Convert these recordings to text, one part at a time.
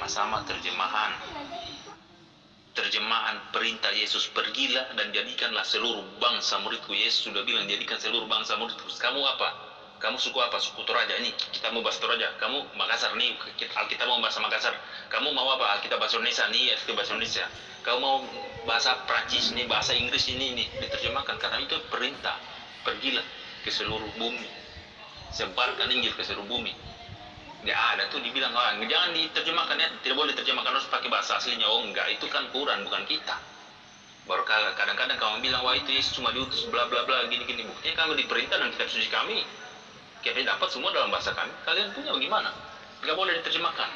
sama-sama terjemahan. Terjemahan perintah Yesus, pergilah dan jadikanlah seluruh bangsa muridku. Yesus sudah bilang jadikan seluruh bangsa muridku. Kamu apa? Kamu suku apa? Suku Toraja. Ini kita mau bahas Toraja. Kamu Makassar nih, Alkitab mau bahasa Makassar. Kamu mau apa? Alkitab bahasa Indonesia nih, Alkitab bahasa Indonesia. Kamu mau bahasa Prancis nih, bahasa Inggris ini diterjemahkan karena itu perintah. Pergilah ke seluruh bumi. Sebarkan Injil ke seluruh bumi. Nggak ada tuh dibilang orang jangan diterjemahkan ya, tidak boleh diterjemahkan, harus pakai bahasa aslinya. Oh enggak, itu kan Quran bukan kita. Baru kadang-kadang kamu bilang wah itu Yesus cuma diutus bla bla bla gini-gini. Buktinya kamu diperintah dan kitab suci kami dapat semua dalam bahasa kami. Kalian punya bagaimana? Nggak boleh diterjemahkan,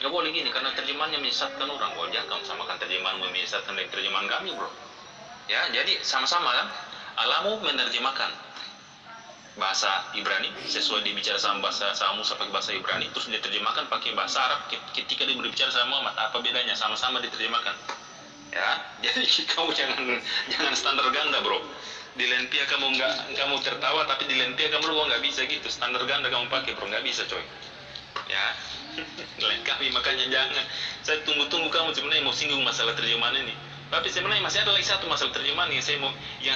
nggak boleh gini karena terjemahannya menyesatkan orang. Oh jangan kamu samakan terjemahan menyesatkan dengan terjemahan kami bro. Ya jadi sama-sama kan. Alamu menerjemahkan bahasa Ibrani sesuai dibicara sama bahasa sama Musa pakai bahasa Ibrani, terus diterjemahkan pakai bahasa Arab ketika dia berbicara sama Muhammad. Apa bedanya? Sama-sama diterjemahkan. Ya, jadi kamu jangan standar ganda bro. Di lain pihak kamu tertawa, tapi di lain pihak kamu nggak bisa gitu. Standar ganda kamu pakai bro, nggak bisa coy. Ya, lain kali makanya jangan. Saya tunggu kamu sebenarnya mau singgung masalah terjemahan ini. Tapi sebenarnya masih ada lagi satu masalah terjemahan yang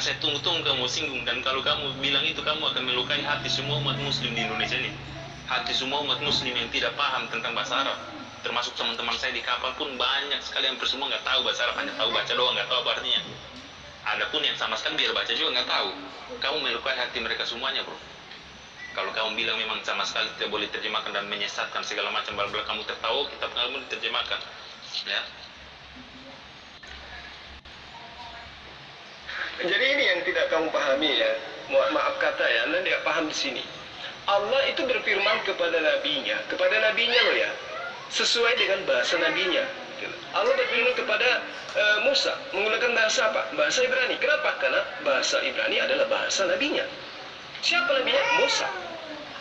saya tunggu kamu singgung, dan kalau kamu bilang itu kamu akan melukai hati semua umat muslim di Indonesia ini. Hati semua umat muslim yang tidak paham tentang bahasa Arab. Termasuk teman-teman saya di kapal pun banyak sekali yang semua nggak tahu bahasa Arab, hanya tahu baca doang, nggak tahu apa artinya. Ada pun yang sama sekali biar baca juga nggak tahu. Kamu melukai hati mereka semuanya bro. Kalau kamu bilang memang sama sekali tidak boleh terjemahkan dan menyesatkan segala macam, bla kamu tertawa, kitab kamu diterjemahkan. Ya. Jadi ini yang tidak kamu pahami ya. Maaf kata ya, Anda tidak paham di sini. Allah itu berfirman kepada nabinya loh ya, sesuai dengan bahasa nabinya. Allah berfirman kepada Musa menggunakan bahasa apa? Bahasa Ibrani. Kenapa? Karena bahasa Ibrani adalah bahasa nabinya. Siapa nabinya? Musa.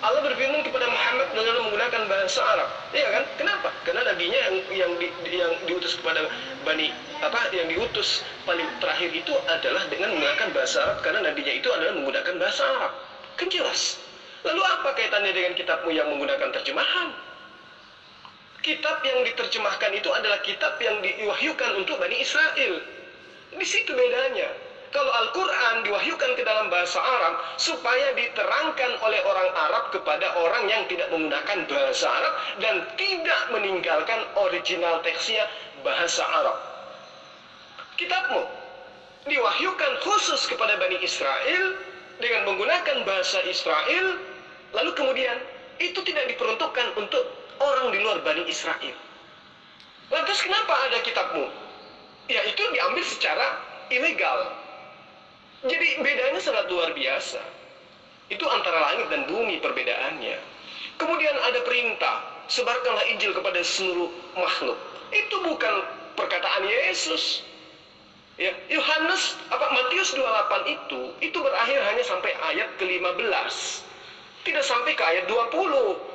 Allah berfirman kepada Muhammad dengan menggunakan bahasa Arab. Iya kan? Kenapa? Karena nabinya yang diutus kepada yang diutus paling terakhir itu adalah dengan menggunakan bahasa Arab, karena nabinya itu adalah menggunakan bahasa Arab. Kan jelas. Lalu apa kaitannya dengan kitabmu yang menggunakan terjemahan? Kitab yang diterjemahkan itu adalah kitab yang diwahyukan untuk Bani Israel. Di situ bedanya. Kalau Al-Quran diwahyukan ke dalam bahasa Arab supaya diterangkan oleh orang Arab kepada orang yang tidak menggunakan bahasa Arab dan tidak meninggalkan original teksnya bahasa Arab. Kitabmu diwahyukan khusus kepada Bani Israel dengan menggunakan bahasa Israel, lalu kemudian itu tidak diperuntukkan untuk orang di luar Bani Israel. Lantas kenapa ada kitabmu? Ya itu diambil secara ilegal. Jadi bedanya sangat luar biasa. Itu antara langit dan bumi perbedaannya. Kemudian ada perintah, sebarkanlah Injil kepada seluruh makhluk. Itu bukan perkataan Yesus. Ya, Matius 28 itu berakhir hanya sampai ayat ke-15. Tidak sampai ke ayat 20.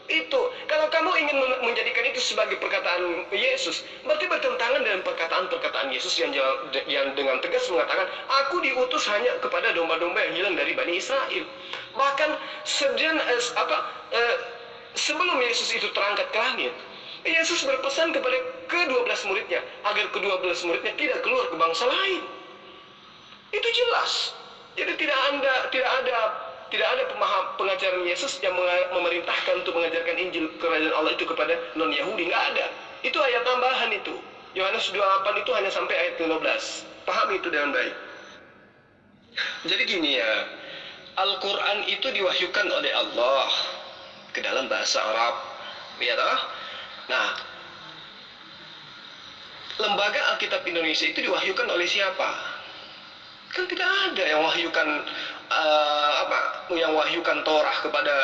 Itu kalau kamu ingin menjadikan itu sebagai perkataan Yesus, berarti bertentangan dengan perkataan Yesus yang dengan tegas mengatakan, aku diutus hanya kepada domba-domba yang hilang dari Bani Israel. Bahkan sebelum Yesus itu terangkat ke langit, Yesus berpesan kepada ke-12 muridnya agar ke-12 muridnya tidak keluar ke bangsa lain. Itu jelas. Jadi tidak ada pengajaran Yesus yang memerintahkan untuk mengajarkan Injil kerajaan Allah itu kepada non-Yahudi. Nggak ada. Itu ayat tambahan itu. Yohanes 28 itu hanya sampai ayat 15. Paham itu dengan baik. Jadi gini ya, Al-Quran itu diwahyukan oleh Allah ke dalam bahasa Arab. Ya toh? Nah, Lembaga Alkitab Indonesia itu diwahyukan oleh siapa? Kan tidak ada yang wahyukan Torah kepada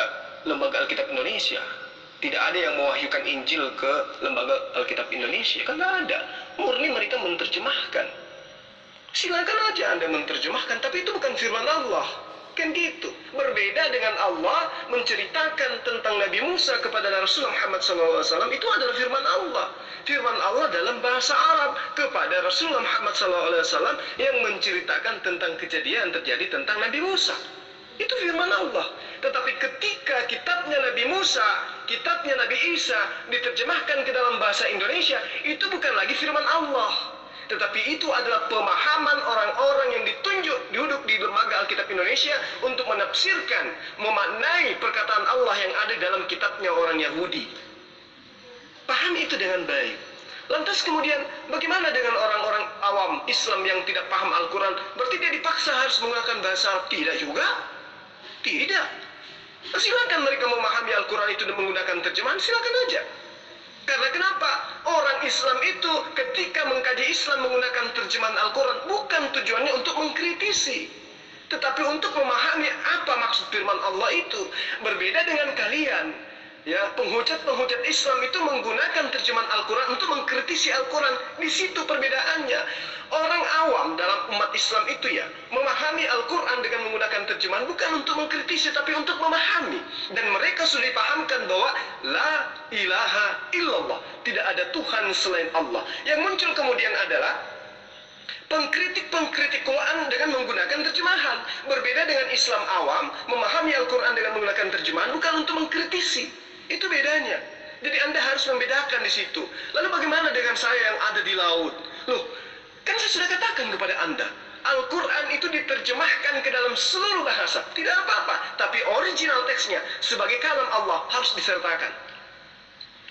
Lembaga Alkitab Indonesia. Tidak ada yang mewahyukan Injil ke Lembaga Alkitab Indonesia. Kan tidak ada. Murni mereka menerjemahkan. Silakan aja Anda menerjemahkan, tapi itu bukan firman Allah. Kan gitu. Berbeda dengan Allah menceritakan tentang Nabi Musa kepada Rasul Muhammad SAW, itu adalah firman Allah. Firman Allah dalam bahasa Arab kepada Rasulullah Muhammad SAW yang menceritakan tentang kejadian terjadi tentang Nabi Musa. Itu firman Allah. Tetapi ketika kitabnya Nabi Nabi Musa, kitabnya Nabi Isa diterjemahkan ke dalam bahasa Indonesia, itu bukan lagi firman Allah, tetapi itu adalah pemahaman orang-orang yang ditunjuk duduk di dermaga Alkitab Indonesia untuk menafsirkan, memaknai perkataan Allah yang ada dalam kitabnya orang Yahudi. Paham itu dengan baik. Lantas kemudian bagaimana dengan orang-orang awam Islam yang tidak paham Al-Quran? Berarti dia dipaksa harus menggunakan bahasa Arab? Tidak juga. Tidak. Silakan mereka memahami Al-Quran itu dan menggunakan terjemahan, silakan aja. Karena kenapa? Orang Islam itu ketika mengkaji Islam menggunakan terjemahan Al-Quran bukan tujuannya untuk mengkritisi, tetapi untuk memahami apa maksud firman Allah itu. Berbeda dengan kalian. Ya, penghujat-penghujat Islam itu menggunakan terjemahan Al-Quran untuk mengkritisi Al-Quran. Di situ perbedaannya. Orang awam dalam umat Islam itu ya, memahami Al-Quran dengan menggunakan terjemahan bukan untuk mengkritisi, tapi untuk memahami. Dan mereka sudah dipahamkan bahwa la ilaha illallah, tidak ada Tuhan selain Allah. Yang muncul kemudian adalah pengkritik-pengkritik Quran dengan menggunakan terjemahan. Berbeda dengan Islam awam, memahami Al-Quran dengan menggunakan terjemahan bukan untuk mengkritisi. Itu bedanya. Jadi Anda harus membedakan di situ. Lalu bagaimana dengan saya yang ada di laut? Loh, kan saya sudah katakan kepada Anda, Al-Quran itu diterjemahkan ke dalam seluruh bahasa. Tidak apa-apa, tapi original teksnya sebagai kalam Allah harus disertakan.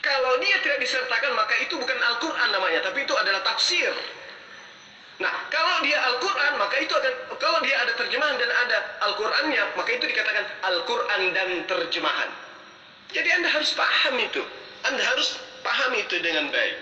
Kalau dia tidak disertakan, maka itu bukan Al-Quran namanya, tapi itu adalah tafsir. Nah, kalau dia Al-Quran, maka itu akan, kalau dia ada terjemahan dan ada Al-Qurannya, maka itu dikatakan Al-Quran dan terjemahan. Jadi Anda harus paham itu. Anda harus paham itu dengan baik.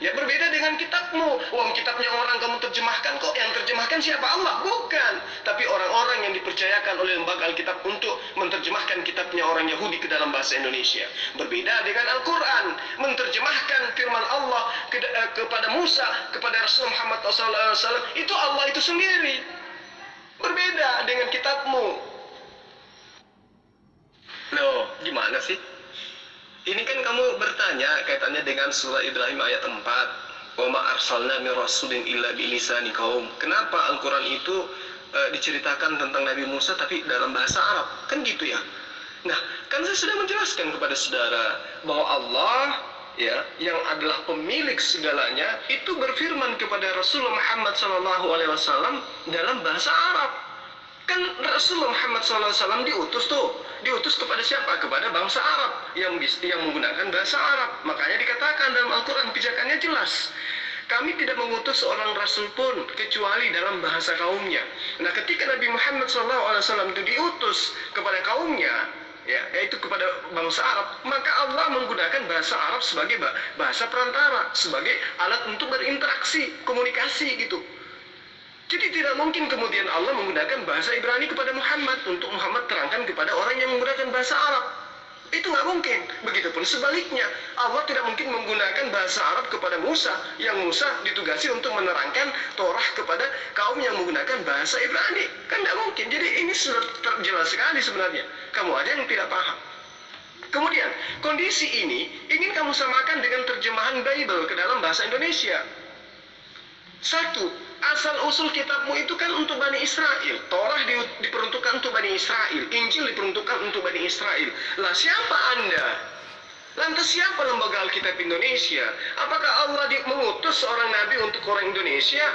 Ya, berbeda dengan kitabmu. Wong kitabnya orang kamu terjemahkan kok. Yang terjemahkan siapa? Allah? Bukan. Tapi orang-orang yang dipercayakan oleh lembaga Alkitab untuk menerjemahkan kitabnya orang Yahudi ke dalam bahasa Indonesia. Berbeda dengan Al-Quran. Menerjemahkan firman Allah kepada Musa, kepada Rasul Muhammad SAW. Itu Allah itu sendiri. Berbeda dengan kitabmu. Loh, gimana sih? Ini kan kamu bertanya kaitannya dengan surah Ibrahim ayat 4. Wa ma arsalna min rasulin illa bilisani qaum. Kenapa Al-Quran itu diceritakan tentang Nabi Musa tapi dalam bahasa Arab? Kan gitu ya. Nah, kan saya sudah menjelaskan kepada saudara bahwa Allah ya, yang adalah pemilik segalanya itu berfirman kepada Rasulullah Muhammad SAW dalam bahasa Arab. Kan Rasulullah Muhammad SAW diutus kepada siapa? Kepada bangsa Arab yang menggunakan bahasa Arab. Makanya dikatakan dalam Al-Quran, pijakannya jelas. Kami tidak mengutus seorang rasul pun kecuali dalam bahasa kaumnya. Nah, ketika Nabi Muhammad SAW itu diutus kepada kaumnya, ya, yaitu kepada bangsa Arab, maka Allah menggunakan bahasa Arab sebagai bahasa perantara, sebagai alat untuk berinteraksi, komunikasi gitu. Jadi tidak mungkin kemudian Allah menggunakan bahasa Ibrani kepada Muhammad untuk Muhammad terangkan kepada orang yang menggunakan bahasa Arab. Itu nggak mungkin. Begitupun sebaliknya, Allah tidak mungkin menggunakan bahasa Arab kepada Musa, yang Musa ditugasi untuk menerangkan Torah kepada kaum yang menggunakan bahasa Ibrani. Kan nggak mungkin. Jadi ini sudah terjelas sekali sebenarnya. Kamu aja yang tidak paham. Kemudian, kondisi ini ingin kamu samakan dengan terjemahan Bible ke dalam bahasa Indonesia. Satu, asal-usul kitabmu itu kan untuk Bani Israel. Torah diperuntukkan untuk Bani Israel. Injil diperuntukkan untuk Bani Israel. Lah siapa Anda? Lantas siapa lembaga Alkitab Indonesia? Apakah Allah mengutus seorang nabi untuk orang Indonesia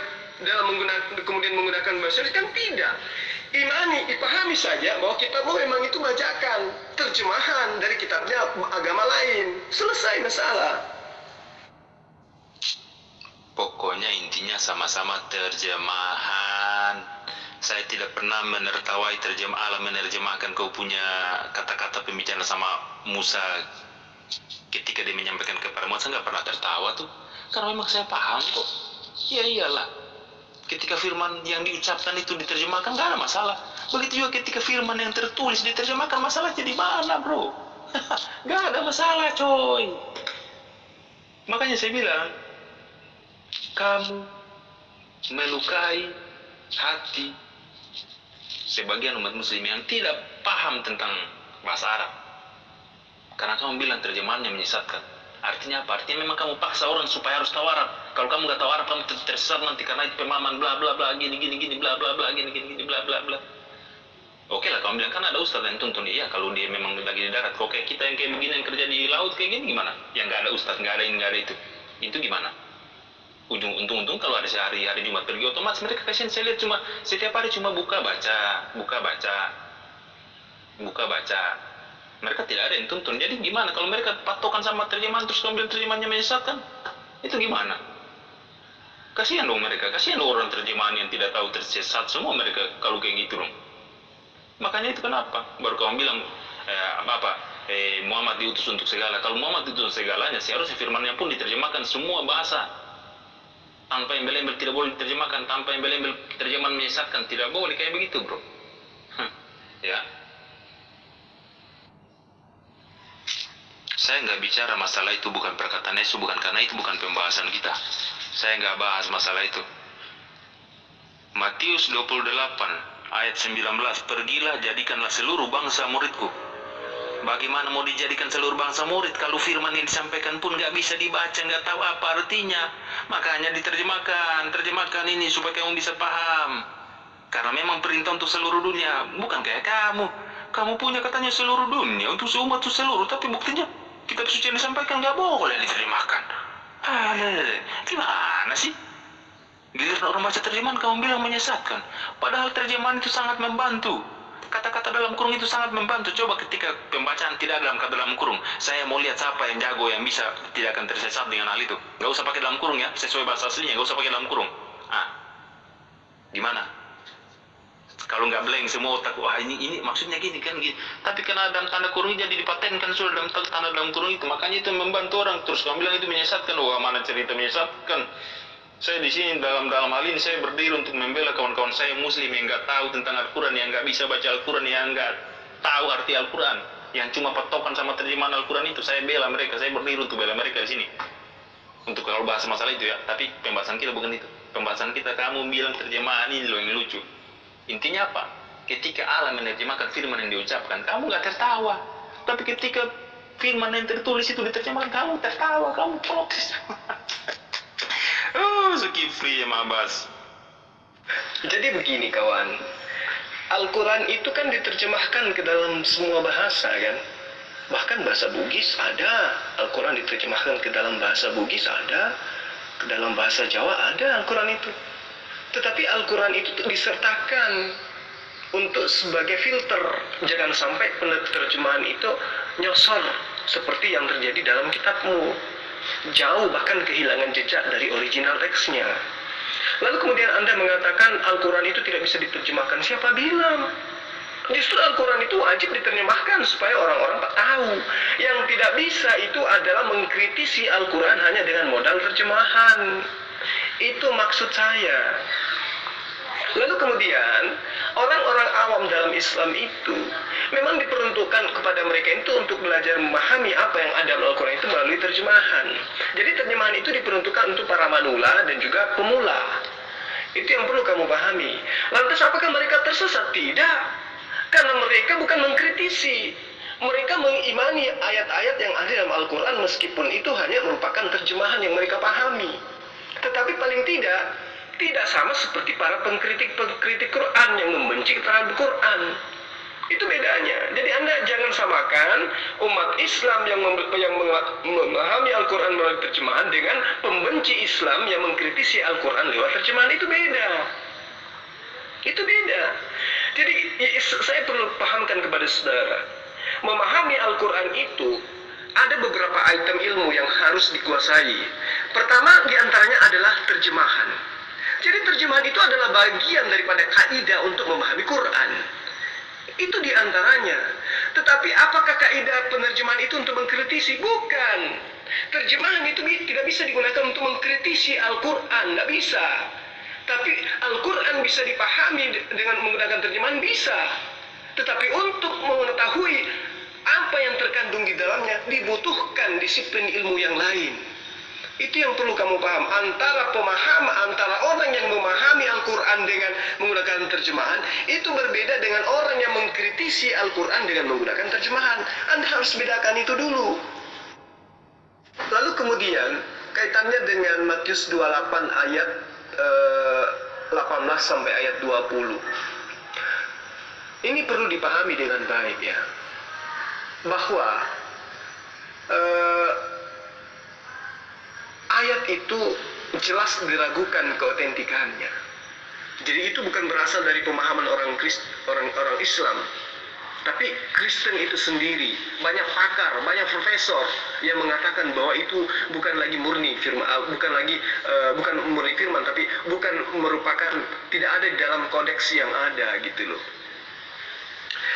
dalam kemudian menggunakan bahasa Indonesia? Kan tidak. Dipahami saja bahwa kitabmu memang itu bajakan, terjemahan dari kitabnya agama lain. Selesai masalah. Pokoknya intinya sama-sama terjemahan. Saya tidak pernah menertawai Allah menerjemahkan kau punya kata-kata pembicaraan sama Musa ketika dia menyampaikan kepada Musa. Saya nggak pernah tertawa tuh, karena memang saya paham kok. Ya iyalah, ketika firman yang diucapkan itu diterjemahkan nggak ada masalah. Begitu juga ketika firman yang tertulis diterjemahkan, masalah jadi mana bro? Nggak ada masalah coy. Makanya saya bilang, kamu melukai hati sebagian umat muslim yang tidak paham tentang bahasa Arab karena kamu bilang terjemahannya menyesatkan. Artinya apa? Artinya memang kamu paksa orang supaya harus tahu Arab. Kalau kamu nggak tahu Arab, kamu tersesat nanti karena itu pemahaman bla bla bla gini bla bla bla gini bla bla bla. Oke lah, kamu bilang kan ada ustadz yang tuntun. Iya, kalau dia memang lagi di darat. Kok kayak kita yang kayak begini yang kerja di laut kayak gini gimana? Yang nggak ada ustadz, nggak ada ini, nggak ada itu gimana? Untung-untung kalau ada sehari hari Jumat pergi otomatis mereka kasihan. Saya lihat cuma setiap hari cuma buka baca. Mereka tidak ada yang tuntun. Jadi gimana kalau mereka patokan sama terjemahan terus ambil terjemahannya menyesatkan? Itu gimana? Kasihan dong mereka, kasihan dong orang terjemahan yang tidak tahu tersesat semua mereka kalau kayak gitu dong. Makanya itu kenapa baru kamu bilang Muhammad diutus untuk segala. Kalau Muhammad diutus untuk segalanya, seharusnya firmannya pun diterjemahkan semua bahasa. Tanpa embel-embel tidak boleh diterjemahkan, tanpa embel-embel terjemahan menyesatkan, tidak boleh kayak begitu, bro. Ya. Saya nggak bicara masalah itu, bukan perkataan Yesus, bukan karena itu bukan pembahasan kita. Saya nggak bahas masalah itu. Matius 28 ayat 19, pergilah jadikanlah seluruh bangsa muridku. Bagaimana mau dijadikan seluruh bangsa murid kalau firman yang disampaikan pun nggak bisa dibaca, nggak tahu apa artinya. Makanya terjemahkan ini supaya kamu bisa paham. Karena memang perintah untuk seluruh dunia, bukan kayak kamu. Kamu punya katanya seluruh dunia untuk seumat untuk seluruh, tapi buktinya kitab suci yang disampaikan nggak boleh diterjemahkan. Gimana sih? Giliran orang baca terjemahan kamu bilang menyesatkan. Padahal terjemahan itu sangat membantu. Kata-kata dalam kurung itu sangat membantu. Coba ketika pembacaan tidak dalam kata dalam kurung, saya mau lihat siapa yang jago yang bisa tidak akan tersesat dengan hal itu. Gak usah pakai dalam kurung ya, sesuai bahasa aslinya, gak usah pakai dalam kurung. Gimana? Kalau nggak blank semua otak, wah ini maksudnya gini kan gini. Tapi karena dalam tanda kurung jadi dipatenkan sudah dalam tanda dalam kurung itu, makanya itu membantu orang. Terus kamu bilang itu menyesatkan, wah mana cerita menyesatkan. Saya di sini dalam hal ini saya berdiri untuk membela kawan-kawan saya Muslim yang nggak tahu tentang Al-Quran, yang nggak bisa baca Al-Quran, yang nggak tahu arti Al-Quran, yang cuma patokan sama terjemahan Al-Quran itu. Saya bela mereka, saya berdiri untuk bela mereka di sini. Untuk kalau bahas masalah itu ya, tapi pembahasan kita bukan itu. Pembahasan kita kamu bilang terjemahan ini loh yang lucu. Intinya apa? Ketika Allah menerjemahkan firman yang diucapkan, kamu nggak tertawa. Tapi ketika firman yang tertulis itu diterjemahkan, kamu tertawa, kamu protes. Zulkifli ya Mabas. Jadi begini kawan, Al-Quran itu kan diterjemahkan ke dalam semua bahasa kan. Bahkan bahasa Bugis ada, Al-Quran diterjemahkan ke dalam bahasa Bugis ada, ke dalam bahasa Jawa ada Al-Quran itu. Tetapi Al-Quran itu disertakan untuk sebagai filter. Jangan sampai penerjemahan itu nyosor seperti yang terjadi dalam kitabmu. Jauh bahkan kehilangan jejak dari original teksnya. Lalu kemudian Anda mengatakan Al-Quran itu tidak bisa diterjemahkan. Siapa bilang? Justru Al-Quran itu wajib diterjemahkan supaya orang-orang tahu. Yang tidak bisa itu adalah mengkritisi Al-Quran hanya dengan modal terjemahan. Itu maksud saya. Lalu kemudian orang-orang awam dalam Islam itu memang diperuntukkan kepada mereka itu untuk belajar memahami apa yang ada dalam Al-Quran itu melalui terjemahan. Jadi terjemahan itu diperuntukkan untuk para manula dan juga pemula. Itu yang perlu kamu pahami. Lantas apakah mereka tersesat? Tidak. Karena mereka bukan mengkritisi. Mereka mengimani ayat-ayat yang ada dalam Al-Quran meskipun itu hanya merupakan terjemahan yang mereka pahami. Tetapi paling tidak sama seperti para pengkritik Quran yang membenci terhadap Quran. Itu bedanya. Jadi Anda jangan samakan umat Islam yang memahami Al-Quran melalui terjemahan dengan pembenci Islam yang mengkritisi Al-Quran lewat terjemahan. Itu beda. Itu beda. Jadi saya perlu pahamkan kepada saudara, memahami Al-Quran itu ada beberapa item ilmu yang harus dikuasai. Pertama diantaranya adalah terjemahan. Jadi terjemahan itu adalah bagian daripada kaidah untuk memahami Quran. Itu diantaranya. Tetapi apakah kaidah penerjemahan itu untuk mengkritisi? Bukan. Terjemahan itu tidak bisa digunakan untuk mengkritisi Al-Quran. Tidak bisa. Tapi Al-Quran bisa dipahami dengan menggunakan terjemahan, bisa. Tetapi untuk mengetahui apa yang terkandung di dalamnya dibutuhkan disiplin ilmu yang lain. Itu yang perlu kamu paham. Antara orang yang memahami Al-Quran dengan menggunakan terjemahan itu berbeda dengan orang yang mengkritisi Al-Quran dengan menggunakan terjemahan. Anda harus bedakan itu dulu. Lalu kemudian kaitannya dengan Matius 28 ayat 18 sampai ayat 20. ini perlu dipahami dengan baik ya, bahwa ayat itu jelas diragukan keautentikannya. Jadi itu bukan berasal dari pemahaman orang Islam, tapi Kristen itu sendiri. Banyak pakar, banyak profesor yang mengatakan bahwa itu bukan lagi murni firman, bukan murni firman, tapi bukan merupakan, tidak ada di dalam kodeks yang ada gitu loh.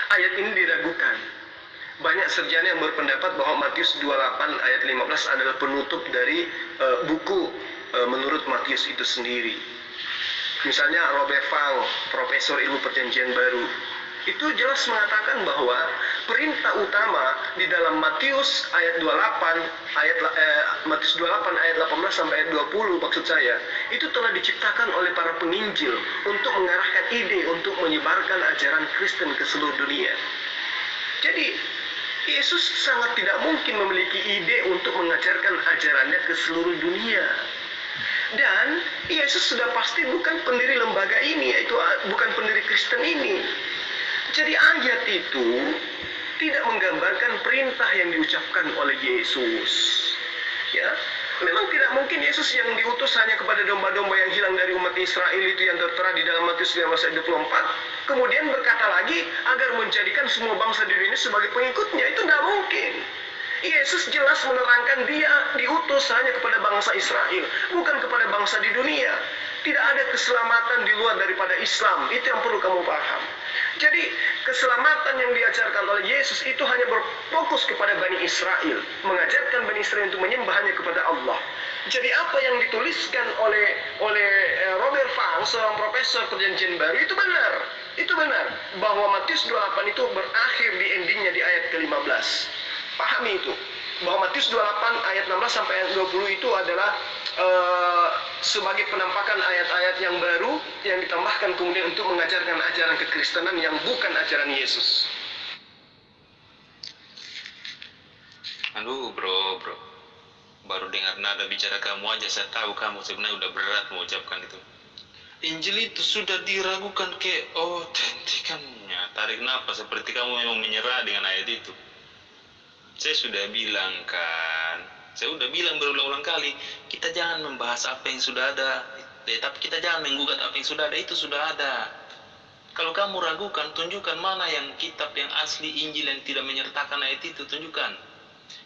Ayat ini diragukan. Banyak sarjana yang berpendapat bahwa Matius 28 ayat 15 adalah penutup dari buku menurut Matius itu sendiri. Misalnya Robert Fang, profesor ilmu perjanjian baru, itu jelas mengatakan bahwa perintah utama di dalam Matius ayat 28 Matius 28 ayat 18 sampai ayat 20 maksud saya, itu telah diciptakan oleh para penginjil untuk mengarahkan ide untuk menyebarkan ajaran Kristen ke seluruh dunia. Jadi Yesus sangat tidak mungkin memiliki ide untuk mengajarkan ajarannya ke seluruh dunia. Dan Yesus sudah pasti bukan pendiri lembaga ini, yaitu bukan pendiri Kristen ini. Jadi ayat itu tidak menggambarkan perintah yang diucapkan oleh Yesus. Ya, memang tidak mungkin Yesus yang diutus hanya kepada domba-domba yang hilang dari umat Israel itu yang tertera di dalam Matius 15 ayat 24, kemudian berkata lagi agar menjadikan semua bangsa di dunia sebagai pengikutnya. Itu tidak mungkin. Yesus jelas menerangkan dia diutus hanya kepada bangsa Israel, bukan kepada bangsa di dunia. Tidak ada keselamatan di luar daripada Islam. Itu yang perlu kamu paham. Jadi keselamatan yang diajarkan oleh Yesus itu hanya berfokus kepada Bani Israel, mengajarkan Bani Israel untuk menyembah hanya kepada Allah. Jadi apa yang dituliskan oleh Robert Fang, seorang profesor perjanjian baru, itu benar. Itu benar bahwa Matius 28 itu berakhir di endingnya di ayat ke-15. Pahami itu, bahwa Matius 28 ayat 16 sampai ayat 20 itu adalah sebagai penampakan ayat-ayat yang baru yang ditambahkan kemudian untuk mengajarkan ajaran kekristenan yang bukan ajaran Yesus. Aduh bro, baru dengar nada bicara kamu aja saya tahu kamu sebenarnya udah berat mengucapkan itu. Injil itu sudah diragukan keautentikannya. Tarik nafas, seperti kamu memang menyerah dengan ayat itu. Saya sudah bilang berulang-ulang kali, kita jangan membahas apa yang sudah ada, tapi kita jangan menggugat apa yang sudah ada, itu sudah ada. Kalau kamu ragukan, tunjukkan mana yang kitab yang asli Injil yang tidak menyertakan ayat itu, tunjukkan.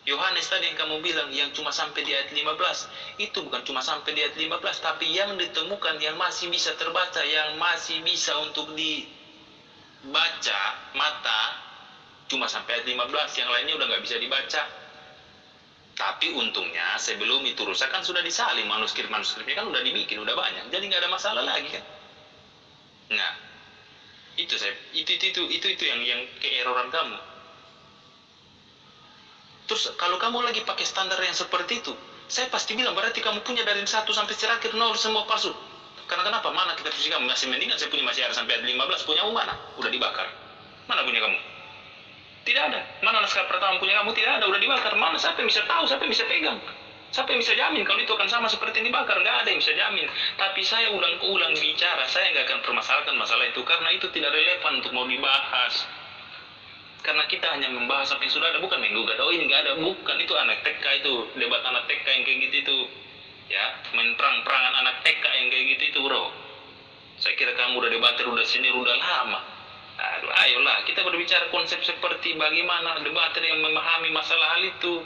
Yohanes tadi yang kamu bilang, yang cuma sampai di ayat 15, itu bukan cuma sampai di ayat 15, tapi yang ditemukan, yang masih bisa terbaca, yang masih bisa untuk dibaca mata, cuma sampai ayat 15, yang lainnya udah nggak bisa dibaca. Tapi untungnya sebelum itu rusak kan sudah disalin, manuskripnya kan udah dibikin, udah banyak, jadi nggak ada masalah lagi kan. Nah, itu yang keeroran kamu. Terus kalau kamu lagi pakai standar yang seperti itu, saya pasti bilang berarti kamu punya dari 1 sampai terakhir 0 semua palsu. Karena kenapa? Mana kita punya kamu masih mendingan saya punya masih ada sampai ayat 15, punya mana? Udah dibakar. Mana punya kamu? Tidak ada. Mana naskah pertama punya kamu? Tidak ada, udah dibakar. Mana? Siapa yang bisa tahu? Siapa yang bisa pegang? Siapa yang bisa jamin kalau itu akan sama seperti yang dibakar? Nggak ada yang bisa jamin. Tapi saya ulang bicara, saya nggak akan permasalahkan masalah itu karena itu tidak relevan untuk mau dibahas. Karena kita hanya membahas apa yang sudah ada, bukan menggugat. Oh ini nggak ada, bukan. Itu anak TK, itu debat anak TK yang kayak gitu itu. Ya, main perang-perangan anak TK yang kayak gitu itu bro. Saya kira kamu udah debater, udah senior, udah lama. Aduh, ayolah kita berbicara konsep seperti bagaimana debater yang memahami masalah hal itu.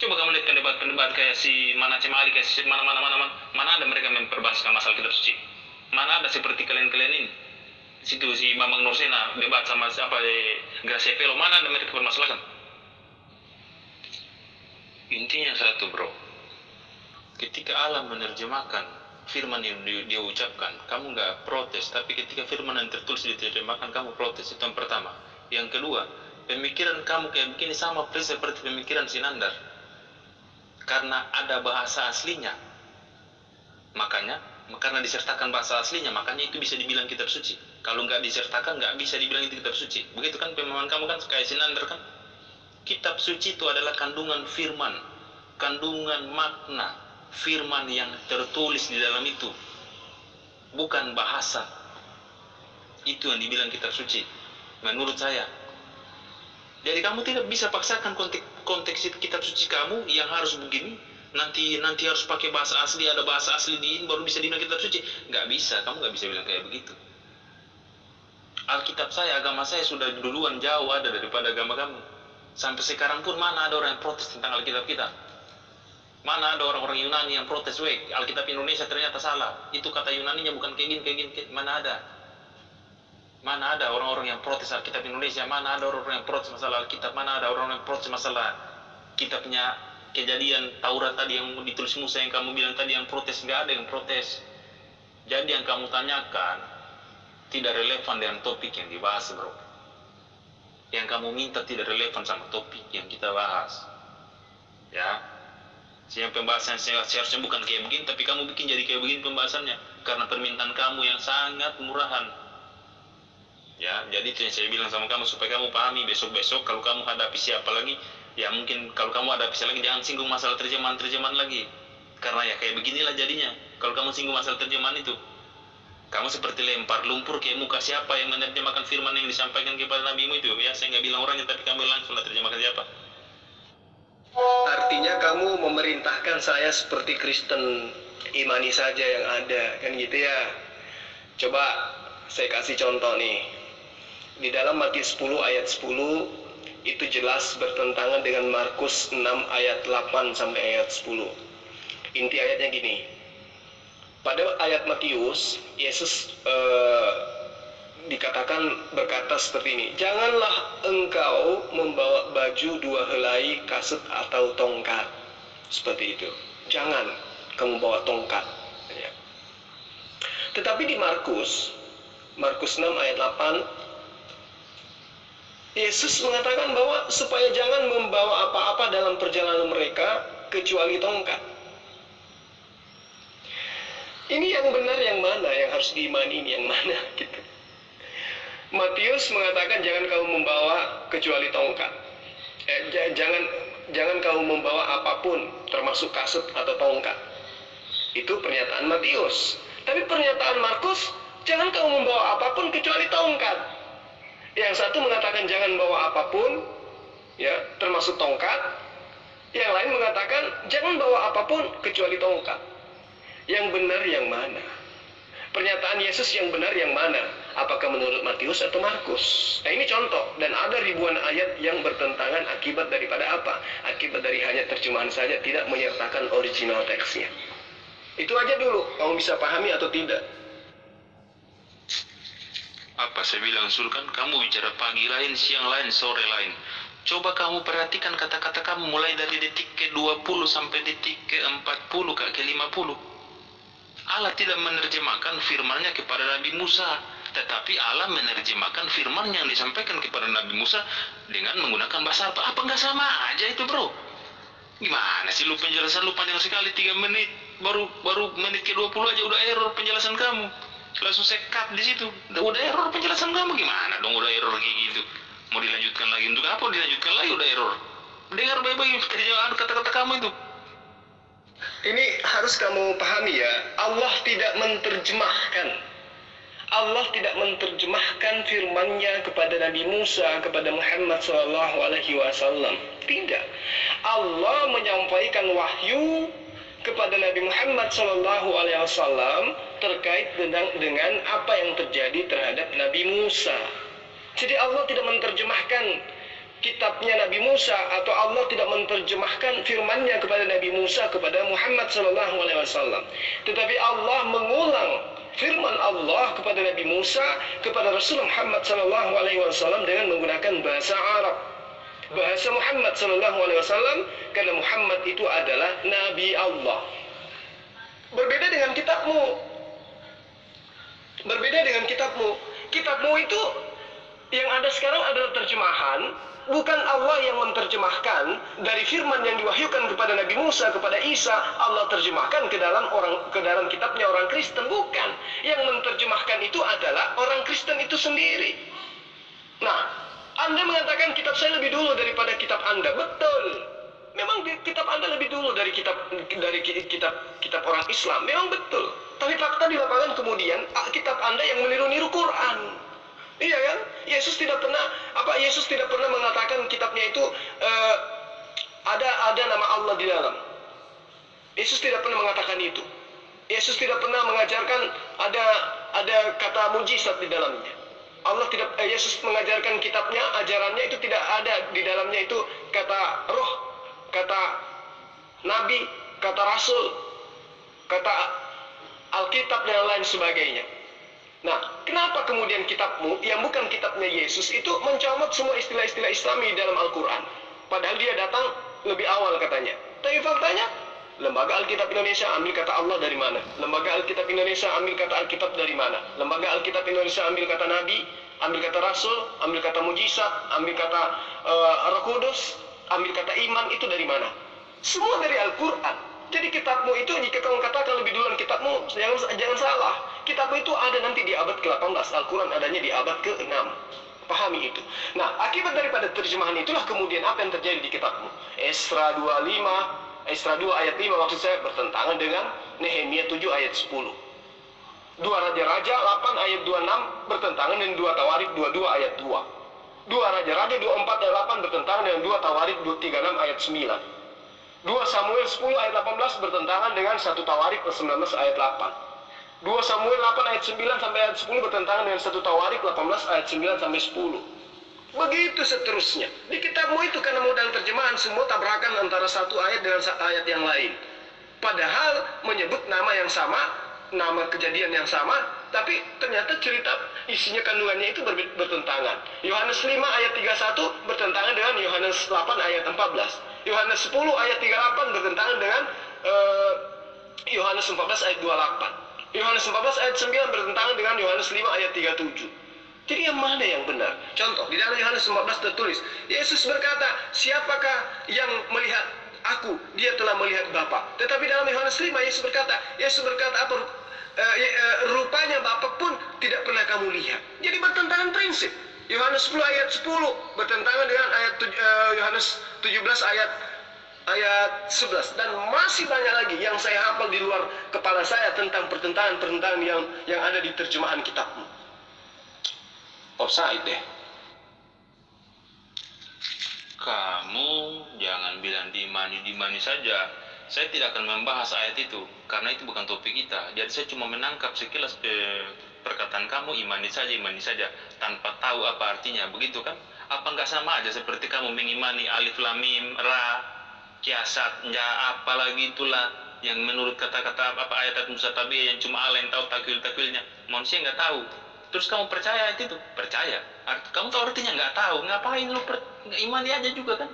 Coba kamu lihat pendebat kayak si Manacem Ali, kayak si mana ada mereka memperbahaskan masalah kitab suci. Mana ada seperti kalian ini. Situ si Bambang Nursena debat sama siapa Gracia Pelo, mana ada mereka permasalahkan. Intinya satu bro, ketika Allah menerjemahkan firman yang dia ucapkan, kamu nggak protes, tapi ketika firman yang tertulis diterjemahkan, kamu protes. Itu yang pertama. Yang kedua, pemikiran kamu kayak begini sama persis seperti pemikiran Sinandar. Karena ada bahasa aslinya. Karena disertakan bahasa aslinya, makanya itu bisa dibilang kitab suci. Kalau nggak disertakan, nggak bisa dibilang itu kitab suci. Begitu kan pemahaman kamu kan, kayak Sinandar kan? Kitab suci itu adalah kandungan firman, kandungan makna firman yang tertulis di dalam itu, bukan bahasa. Itu yang dibilang kitab suci. menurut saya. Jadi kamu tidak bisa paksakan konteks kitab suci kamu yang harus begini, nanti harus pakai bahasa asli, ada bahasa asli di ini baru bisa dibilang kitab suci. Nggak bisa, kamu nggak bisa bilang kayak begitu. Alkitab saya, agama saya sudah duluan jauh ada daripada agama kamu. Sampai sekarang pun mana ada orang yang protes tentang Alkitab kita? Mana ada orang-orang Yunani yang protes, weh, Alkitab Indonesia ternyata salah. Itu kata Yunaninya bukan kayak gini. Mana ada? Mana ada orang-orang yang protes Alkitab Indonesia? Mana ada orang-orang yang protes masalah Alkitab? Mana ada orang-orang yang protes masalah kitabnya Kejadian Taurat tadi yang ditulis Musa yang kamu bilang tadi yang protes? Nggak ada yang protes. Jadi yang kamu tanyakan tidak relevan dengan topik yang dibahas, bro. Yang kamu minta tidak relevan sama topik yang kita bahas. Ya. Yang pembahasan seharusnya bukan kayak begini, tapi kamu bikin jadi kayak begini pembahasannya karena permintaan kamu yang sangat murahan. Ya, jadi itu yang saya bilang sama kamu supaya kamu pahami besok-besok kalau kamu hadapi siapa lagi, ya mungkin kalau kamu hadapi siapa lagi jangan singgung masalah terjemahan lagi. Karena ya kayak beginilah jadinya. Kalau kamu singgung masalah terjemahan itu, kamu seperti lempar lumpur ke muka siapa yang menerjemahkan firman yang disampaikan kepada nabimu itu. Ya, saya nggak bilang orangnya, tapi kamu langsung terjemahkan siapa. Artinya kamu memerintahkan saya seperti Kristen, imani saja yang ada, kan gitu ya. Coba saya kasih contoh nih. Di dalam Matius 10 ayat 10 itu jelas bertentangan dengan Markus 6 ayat 8 sampai ayat 10. Inti ayatnya gini. Pada ayat Matius, Yesus berkata seperti ini. Janganlah engkau membawa baju 2 helai, kasut atau tongkat. Seperti itu. Jangan kamu bawa tongkat. Ya. Tetapi di Markus 6 ayat 8, Yesus mengatakan bahwa supaya jangan membawa apa-apa dalam perjalanan mereka kecuali tongkat. Ini yang benar yang mana, yang harus diimani ini yang mana gitu. Matius mengatakan jangan kamu membawa kecuali tongkat. Jangan kamu membawa apapun termasuk kasut atau tongkat. Itu pernyataan Matius. Tapi pernyataan Markus, jangan kamu membawa apapun kecuali tongkat. Yang satu mengatakan jangan bawa apapun, ya, termasuk tongkat. Yang lain mengatakan jangan bawa apapun kecuali tongkat. Yang benar yang mana? Pernyataan Yesus yang benar yang mana? Apakah menurut Matius atau Markus? Nah, ini contoh, dan ada ribuan ayat yang bertentangan akibat daripada apa? Akibat dari hanya terjemahan saja, tidak menyertakan original teksnya. Itu aja dulu, kamu bisa pahami atau tidak? Apa saya bilang, Sulkan, kamu bicara pagi lain, siang lain, sore lain. Coba kamu perhatikan kata-kata kamu mulai dari detik ke-20 sampai detik ke-40 ke-50. Allah tidak menerjemahkan firman-Nya kepada Nabi Musa, tetapi Allah menerjemahkan firman yang disampaikan kepada Nabi Musa dengan menggunakan bahasa apa? Apa nggak sama aja itu, bro? Gimana sih lu penjelasan lu panjang sekali 3 menit, baru menit ke-20 aja udah error penjelasan kamu. Langsung saya cut di situ. Udah error penjelasan kamu, gimana dong udah error kayak gitu? Mau dilanjutkan lagi untuk apa? Dilanjutkan lagi udah error. Dengar baik-baik kerjaan kata-kata kamu itu. Ini harus kamu pahami ya. Allah tidak menerjemahkan. Allah tidak menerjemahkan firman-Nya kepada Nabi Musa, kepada Muhammad SAW. Tidak. Allah menyampaikan wahyu kepada Nabi Muhammad SAW terkait dengan apa yang terjadi terhadap Nabi Musa. Jadi Allah tidak menerjemahkan kitabnya Nabi Musa, atau Allah tidak menerjemahkan firman-Nya kepada Nabi Musa kepada Muhammad SAW. Tetapi Allah mengulang firman Allah kepada Nabi Musa kepada Rasul Muhammad SAW dengan menggunakan bahasa Arab, bahasa Muhammad SAW, karena Muhammad itu adalah Nabi Allah. Berbeda dengan kitabmu. Berbeda dengan kitabmu. Kitabmu itu yang ada sekarang adalah terjemahan. Bukan Allah yang menerjemahkan dari firman yang diwahyukan kepada Nabi Musa, kepada Isa, Allah terjemahkan ke dalam kitabnya orang Kristen. Bukan. Yang menerjemahkan itu adalah orang Kristen itu sendiri. Nah, Anda mengatakan kitab saya lebih dulu daripada kitab Anda. Betul. Memang kitab Anda lebih dulu dari kitab orang Islam. Memang betul. Tapi fakta di lapangan kemudian kitab Anda yang meniru-niru Quran. Iya kan? Yesus tidak pernah mengatakan kitabnya itu ada nama Allah di dalam. Yesus tidak pernah mengatakan itu. Yesus tidak pernah mengajarkan ada kata mujizat di dalamnya. Yesus mengajarkan kitabnya, ajarannya itu tidak ada di dalamnya itu kata roh, kata nabi, kata rasul, kata Alkitab dan lain sebagainya. Nah, kenapa kemudian kitabmu yang bukan kitabnya Yesus itu mencomot semua istilah-istilah Islami dalam Al-Quran? Padahal dia datang lebih awal katanya. Tapi faktanya, Lembaga Alkitab Indonesia ambil kata Allah dari mana? Lembaga Alkitab Indonesia ambil kata Alkitab dari mana? Lembaga Alkitab Indonesia ambil kata Nabi, ambil kata Rasul, ambil kata mujizat, ambil kata Roh Kudus, ambil kata iman, itu dari mana? Semua dari Al-Quran. Jadi kitabmu itu, jika kamu katakan lebih duluan kitabmu, jangan salah. Kitabmu itu ada nanti di abad ke-18, Al-Quran adanya di abad ke-6. Pahami itu. Nah, akibat daripada terjemahan itulah kemudian apa yang terjadi di kitabmu. Esra 2 ayat 5 maksud saya bertentangan dengan Nehemia 7 ayat 10. 2 Raja-Raja 8 ayat 26 bertentangan dengan 2 Tawarik 22 ayat 2. 2 Raja-Raja 24 ayat 8 bertentangan dengan 2 Tawarik 36 ayat 9. 2 Samuel 10 ayat 18 bertentangan dengan 1 Tawarik 19 ayat 8. 2 Samuel 8 ayat 9 sampai ayat 10 bertentangan dengan 1 Tawarik 18 ayat 9 sampai 10. Begitu seterusnya. Di kitabmu itu karena modal terjemahan semua tabrakan antara satu ayat dengan ayat yang lain. Padahal menyebut nama yang sama, nama kejadian yang sama, tapi ternyata cerita isinya kandungannya itu bertentangan. Yohanes 5 ayat 31 bertentangan dengan Yohanes 8 ayat 14. Yohanes 10 ayat 38 bertentangan dengan Yohanes 14 ayat 28. Yohanes 14 ayat 9 bertentangan dengan Yohanes 5 ayat 37. Jadi yang mana yang benar? Contoh, di dalam Yohanes 14 tertulis, Yesus berkata, siapakah yang melihat aku? Dia telah melihat Bapa. Tetapi dalam Yohanes 5, Yesus berkata apa? Rupanya Bapa pun tidak pernah kamu lihat. Jadi bertentangan prinsip. Yohanes 10 ayat 10 bertentangan dengan ayat Yohanes 17 ayat 11, dan masih banyak lagi yang saya hafal di luar kepala saya tentang pertentangan yang ada di terjemahan kitabmu. Offside deh. Kamu jangan bilang dimani saja. Saya tidak akan membahas ayat itu karena itu bukan topik kita. Jadi saya cuma menangkap sekilas perkataan kamu imani saja tanpa tahu apa artinya, begitu kan? Apa nggak sama aja seperti kamu mengimani alif lam mim ra kiasat ja apalagi itulah yang menurut kata-kata apa ayat mustatabiyah yang cuma Allah yang tahu takwilnya, manusia nggak tahu. Terus kamu percaya itu percaya? Kamu tahu artinya nggak tahu, ngapain lu imani aja juga kan?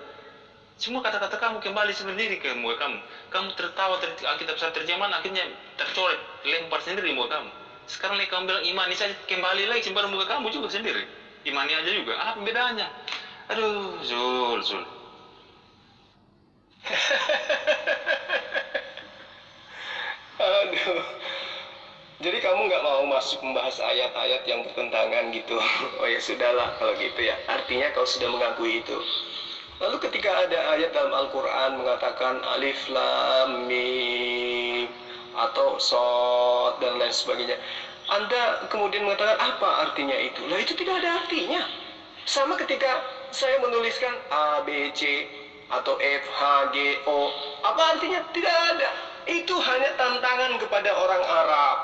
Semua kata-kata kamu kembali sendiri ke muka kamu. Kamu tertawa Alkitab saat terjemahan akhirnya tercoret, lempar sendiri muka kamu. Sekarang nih kamu bilang imani saja, kembali lagi simpan muka kamu juga sendiri. Imani aja juga, apa bedanya? Aduh, Zul. Aduh. Jadi kamu nggak mau masuk membahas ayat-ayat yang bertentangan gitu. Oh ya sudahlah kalau gitu ya. Artinya kau sudah mengakui itu. Lalu ketika ada ayat dalam Al-Quran mengatakan alif lam mim atau shad dan lain sebagainya, Anda kemudian mengatakan apa artinya itu? Lah itu tidak ada artinya. Sama ketika saya menuliskan A, B, C atau F, H, G, O, apa artinya? Tidak ada. Itu hanya tantangan kepada orang Arab.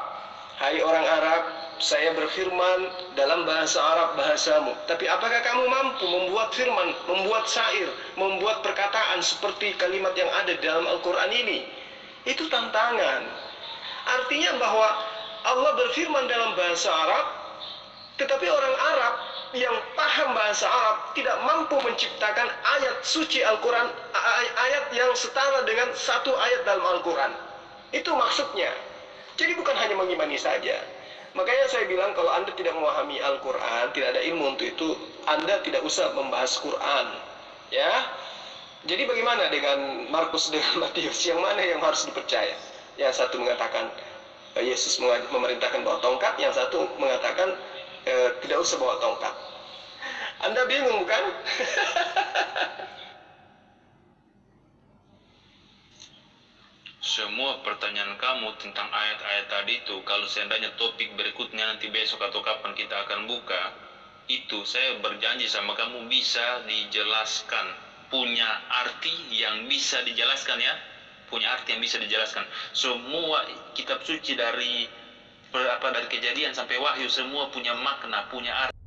Hai orang Arab, saya berfirman dalam bahasa Arab bahasamu. Tapi apakah kamu mampu membuat firman, membuat syair, membuat perkataan seperti kalimat yang ada dalam Al-Quran ini? Itu tantangan. Artinya bahwa Allah berfirman dalam bahasa Arab, tetapi orang Arab yang paham bahasa Arab tidak mampu menciptakan ayat suci Al-Quran, ayat yang setara dengan satu ayat dalam Al-Quran. Itu maksudnya. Jadi bukan hanya mengimani saja. Makanya saya bilang kalau Anda tidak memahami Al-Quran, tidak ada ilmu untuk itu, Anda tidak usah membahas Quran. Ya. Jadi bagaimana dengan Markus dengan Matius? Yang mana yang harus dipercaya? Yang satu mengatakan Yesus memerintahkan bawa tongkat, yang satu mengatakan tidak usah bawa tongkat. Anda bingung bukan? Semua pertanyaan kamu tentang ayat-ayat tadi itu, kalau seandainya topik berikutnya nanti besok atau kapan kita akan buka, itu saya berjanji sama kamu bisa dijelaskan, punya arti yang bisa dijelaskan ya, punya arti yang bisa dijelaskan. Semua kitab suci dari Kejadian sampai Wahyu semua punya makna, punya arti.